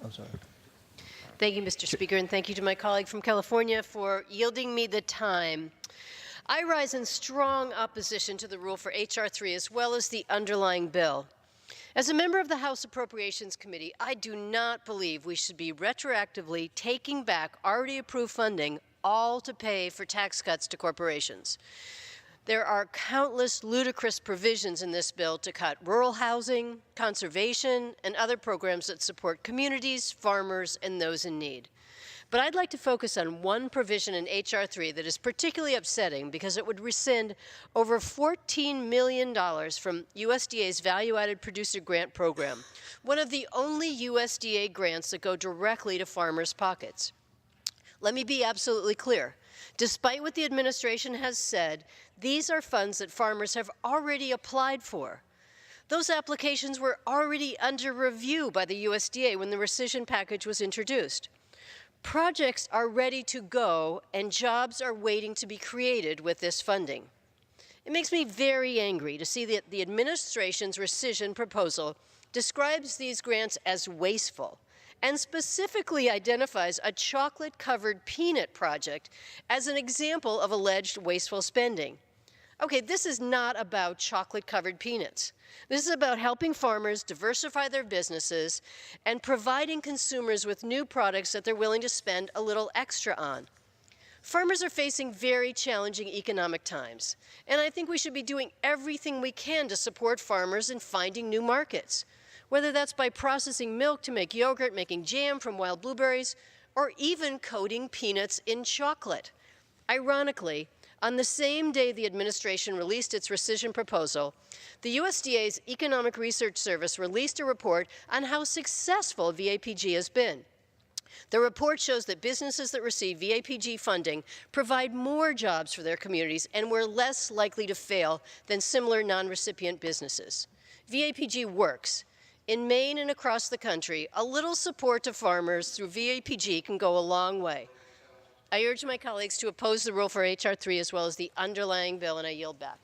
I'm sorry. Thank you, Mr. Speaker, and thank you to my colleague from California for yielding me the time. I rise in strong opposition to the rule for H.R. 3 as well as the underlying bill. As a member of the House Appropriations Committee, I do not believe we should be retroactively taking back already approved funding, all to pay for tax cuts to corporations. There are countless ludicrous provisions in this bill to cut rural housing, conservation, and other programs that support communities, farmers, and those in need. But I'd like to focus on one provision in H.R. 3 that is particularly upsetting because it would rescind over $14 million from USDA's Value-Added Producer Grant Program, one of the only USDA grants that go directly to farmers' pockets. Let me be absolutely clear. Despite what the administration has said, these are funds that farmers have already applied for. Those applications were already under review by the USDA when the rescission package was introduced. Projects are ready to go, and jobs are waiting to be created with this funding. It makes me very angry to see that the administration's rescission proposal describes these grants as wasteful and specifically identifies a chocolate-covered peanut project as an example of alleged wasteful spending. Okay, this is not about chocolate-covered peanuts. This is about helping farmers diversify their businesses and providing consumers with new products that they're willing to spend a little extra on. Farmers are facing very challenging economic times, and I think we should be doing everything we can to support farmers in finding new markets, whether that's by processing milk to make yogurt, making jam from wild blueberries, or even coating peanuts in chocolate. Ironically, on the same day the administration released its rescission proposal, the USDA's Economic Research Service released a report on how successful VAPG has been. The report shows that businesses that receive VAPG funding provide more jobs for their communities and were less likely to fail than similar non-recipient businesses. VAPG works. In Maine and across the country, a little support to farmers through VAPG can go a long way. I urge my colleagues to oppose the rule for H.R. 3 as well as the underlying bill, and I yield back.